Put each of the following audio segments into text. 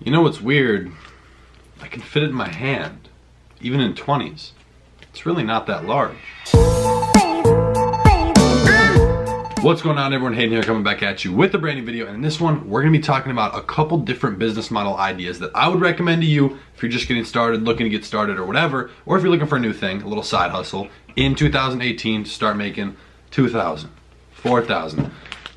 You know what's weird? I can fit it in my hand, even in 20s. It's really not that large. What's going on, everyone? Hayden here, coming back at you with a brand new video. And in this one, we're gonna be talking about a couple different business model ideas that I would recommend to you if you're just getting started, looking to get started or whatever, or if you're looking for a new thing, a little side hustle in 2018 to start making 2,000, 4,000,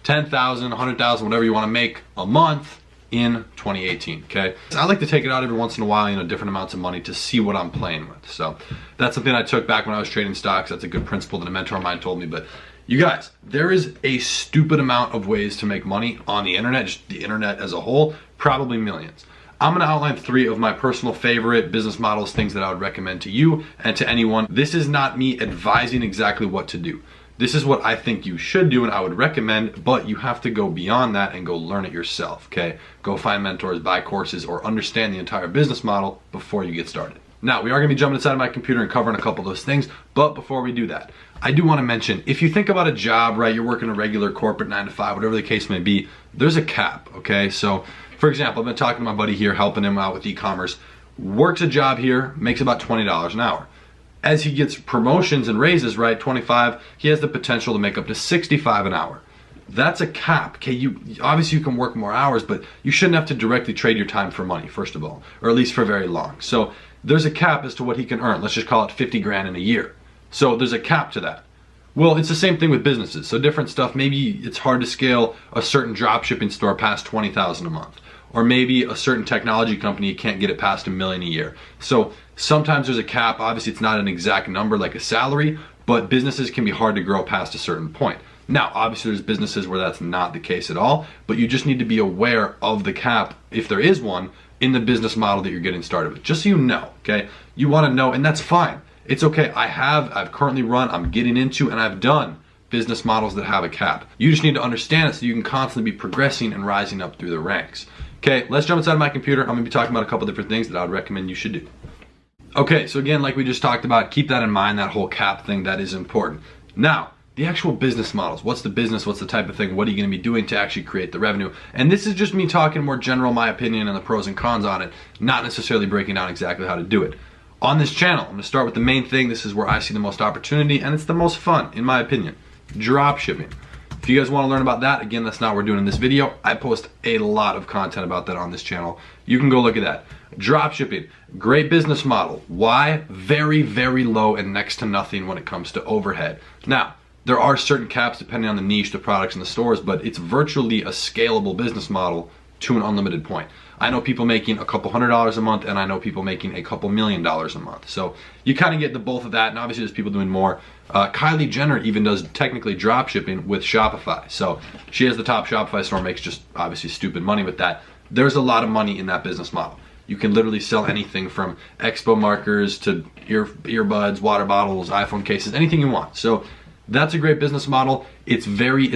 10,000, 100,000, whatever you wanna make a month in 2018, okay? I like to take it out every once in a while, different amounts of money to see what I'm playing with. So that's something I took back when I was trading stocks. That's a good principle that a mentor of mine told me. But you guys, there is a stupid amount of ways to make money on the internet, just the internet as a whole, probably millions. I'm gonna outline 3 of my personal favorite business models, things that I would recommend to you and to anyone. This is not me advising exactly what to do. This is what I think you should do and I would recommend, but you have to go beyond that and go learn it yourself, okay? Go find mentors, buy courses, or understand the entire business model before you get started. Now, we are gonna be jumping inside of my computer and covering a couple of those things, but before we do that, I do wanna mention, if you think about a job, right, you're working a regular corporate 9 to 5, whatever the case may be, there's a cap, okay? So, for example, I've been talking to my buddy here, helping him out with e-commerce, works a job here, makes about $20 an hour. As he gets promotions and raises, right, 25, he has the potential to make up to 65 an hour. That's a cap, okay? Obviously you can work more hours, but you shouldn't have to directly trade your time for money, first of all, or at least for very long. So there's a cap as to what he can earn. Let's just call it 50 grand in a year. So there's a cap to that. Well, it's the same thing with businesses. So different stuff, maybe it's hard to scale a certain drop shipping store past 20,000 a month. Or maybe a certain technology company can't get it past $1 million a year. So sometimes there's a cap. Obviously it's not an exact number like a salary, but businesses can be hard to grow past a certain point. Now, obviously there's businesses where that's not the case at all, but you just need to be aware of the cap, if there is one, in the business model that you're getting started with. Just so you know, okay? You wanna know, and that's fine. It's okay, I've currently run, I'm getting into, and I've done business models that have a cap. You just need to understand it so you can constantly be progressing and rising up through the ranks. Okay, let's jump inside my computer. I'm gonna be talking about a couple different things that I would recommend you should do. Okay, so again, like we just talked about, keep that in mind, that whole cap thing, that is important. Now, the actual business models. What's the business? What's the type of thing? What are you gonna be doing to actually create the revenue? And this is just me talking more general, my opinion and the pros and cons on it, not necessarily breaking down exactly how to do it. On this channel, I'm gonna start with the main thing. This is where I see the most opportunity and it's the most fun, in my opinion. Drop shipping. If you guys want to learn about that, again, that's not what we're doing in this video. I post a lot of content about that on this channel. You can go look at that. Drop shipping, great business model. Why? Very, very low and next to nothing when it comes to overhead. Now, there are certain caps depending on the niche, the products, and the stores, but it's virtually a scalable business model to an unlimited point. I know people making a couple $100s a month and I know people making a couple $1 million a month. So you kind of get the both of that, and obviously there's people doing more. Kylie Jenner even does technically drop shipping with Shopify. So she has the top Shopify store, makes just obviously stupid money with that. There's a lot of money in that business model. You can literally sell anything from expo markers to earbuds, water bottles, iPhone cases, anything you want. So that's a great business model. It's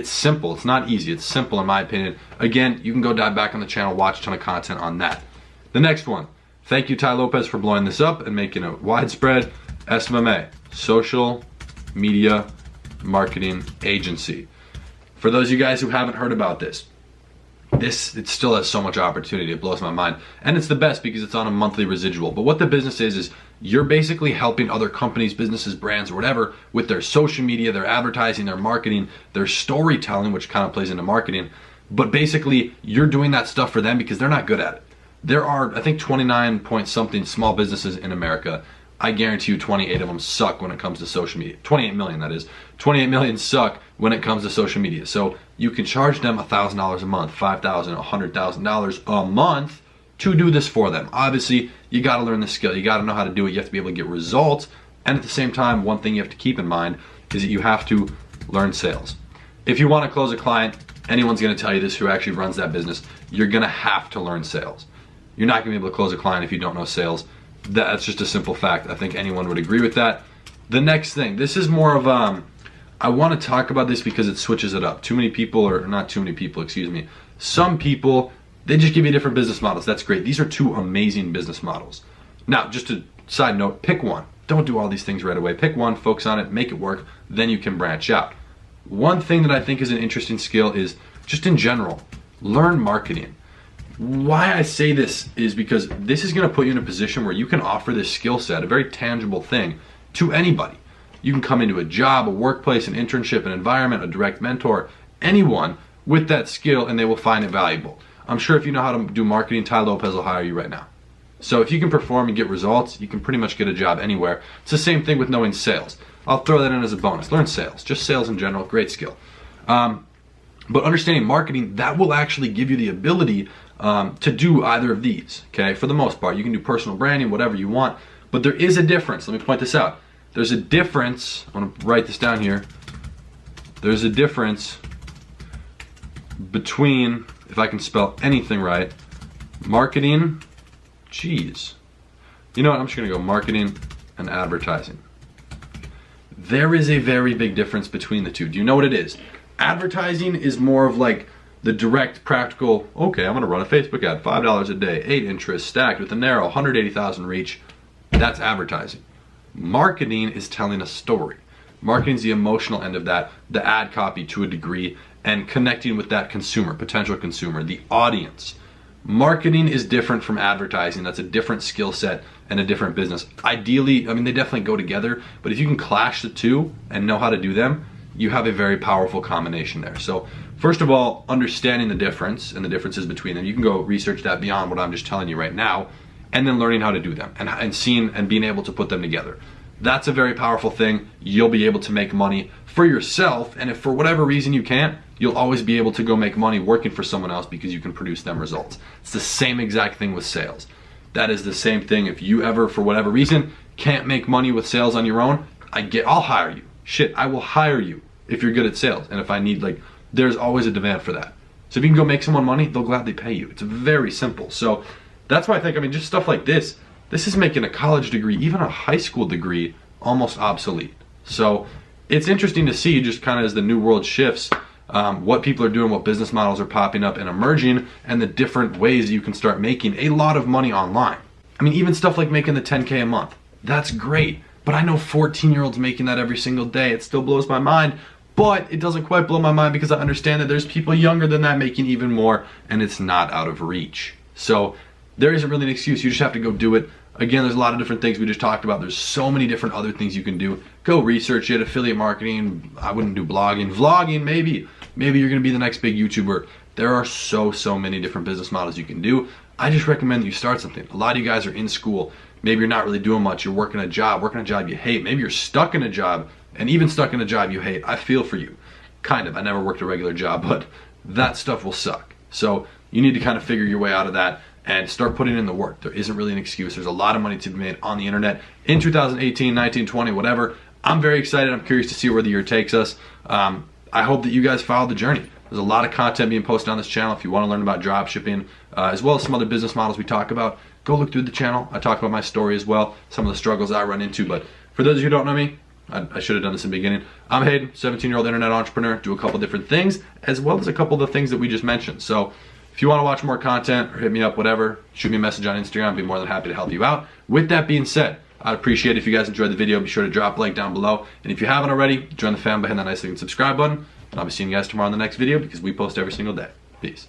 simple. It's not easy. It's simple in my opinion. Again, you can go dive back on the channel, watch a ton of content on that. The next one. Thank you, Tai Lopez, for blowing this up and making it widespread. SMMA, Social Media Marketing Agency. For those of you guys who haven't heard about this, it still has so much opportunity. It blows my mind. And it's the best because it's on a monthly residual. But what the business is you're basically helping other companies, businesses, brands, or whatever with their social media, their advertising, their marketing, their storytelling, which kind of plays into marketing. But basically, you're doing that stuff for them because they're not good at it. There are, I think, 29 point something small businesses in America. I guarantee you 28 of them suck when it comes to social media. 28 million, that is. 28 million suck when it comes to social media. So you can charge them $1,000 a month, $5,000, $100,000 a month to do this for them. Obviously, you gotta learn the skill. You gotta know how to do it. You have to be able to get results. And at the same time, one thing you have to keep in mind is that you have to learn sales. If you wanna close a client, anyone's gonna tell you this who actually runs that business, you're gonna have to learn sales. You're not gonna be able to close a client if you don't know sales. That's just a simple fact. I think anyone would agree with that. The next thing, this is more of I want to talk about this because it switches it up. Too many people, or not too many people, excuse me. Some people, they just give you different business models. That's great. These are 2 amazing business models. Now, just a side note, pick one. Don't do all these things right away. Pick one, focus on it, make it work, then you can branch out. One thing that I think is an interesting skill is just in general, learn marketing. why I say this is because this is going to put you in a position where you can offer this skill set, a very tangible thing, to anybody. You can come into a job, a workplace, an internship, an environment, a direct mentor, anyone with that skill, and they will find it valuable. I'm sure if you know how to do marketing, Tai Lopez will hire you right now. So if you can perform and get results, you can pretty much get a job anywhere. It's the same thing with knowing sales. I'll throw that in as a bonus. Learn sales, just sales in general, great skill. But understanding marketing, that will actually give you the ability to do either of these, okay? For the most part, you can do personal branding, whatever you want, but there is a difference. Let me point this out. There's a difference, I want to write this down here. There's a difference between, if I can spell anything right, marketing, geez. You know what, I'm just gonna go marketing and advertising. There is a very big difference between the two. Do you know what it is? Advertising is more of like the direct, practical, okay, I'm gonna run a Facebook ad, $5 a day, 8 interests, stacked with a narrow, 180,000 reach. That's advertising. Marketing is telling a story. Marketing is the emotional end of that, the ad copy to a degree, and connecting with that consumer, potential consumer, the audience. Marketing is different from advertising. That's a different skill set and a different business. Ideally, I mean, they definitely go together, but if you can clash the two and know how to do them, you have a very powerful combination there. So first of all, understanding the difference and the differences between them, you can go research that beyond what I'm just telling you right now, and then learning how to do them and seeing and being able to put them together. That's a very powerful thing. You'll be able to make money for yourself, and if for whatever reason you can't, you'll always be able to go make money working for someone else because you can produce them results. It's the same exact thing with sales. That is the same thing. If you ever, for whatever reason, can't make money with sales on your own, I'll hire you. Shit, I will hire you if you're good at sales. And if I need, like, there's always a demand for that. So if you can go make someone money, they'll gladly pay you. It's very simple. So that's why I think, I mean, just stuff like this is making a college degree, even a high school degree, almost obsolete. So it's interesting to see, just kind of as the new world shifts, what people are doing, what business models are popping up and emerging, and the different ways you can start making a lot of money online. I mean, even stuff like making the 10K a month. That's great. But I know 14-year-olds making that every single day. It still blows my mind, but it doesn't quite blow my mind because I understand that there's people younger than that making even more, and it's not out of reach. So there isn't really an excuse. You just have to go do it. Again, there's a lot of different things we just talked about. There's so many different other things you can do. Go research it. Affiliate marketing. I wouldn't do blogging. Vlogging, maybe. Maybe you're going to be the next big YouTuber. There are so many different business models you can do. I just recommend that you start something. A lot of you guys are in school. Maybe you're not really doing much. You're working a job you hate. Maybe you're stuck in a job, and even stuck in a job you hate. I feel for you. Kind of. I never worked a regular job, but that stuff will suck. So you need to kind of figure your way out of that and start putting in the work. There isn't really an excuse. There's a lot of money to be made on the internet in 2018, 19, 20, whatever. I'm very excited. I'm curious to see where the year takes us. I hope that you guys follow the journey. There's a lot of content being posted on this channel. If you want to learn about drop shipping, as well as some other business models we talk about, go look through the channel. I talk about my story as well, some of the struggles I run into. But for those of you who don't know me, I should have done this in the beginning. I'm Hayden, 17-year-old internet entrepreneur, do a couple different things, as well as a couple of the things that we just mentioned. So if you want to watch more content or hit me up, whatever, shoot me a message on Instagram. I'd be more than happy to help you out. With that being said, I'd appreciate it if you guys enjoyed the video. Be sure to drop a like down below. And if you haven't already, join the fam by hitting that nice looking subscribe button. And I'll be seeing you guys tomorrow in the next video because we post every single day. Peace.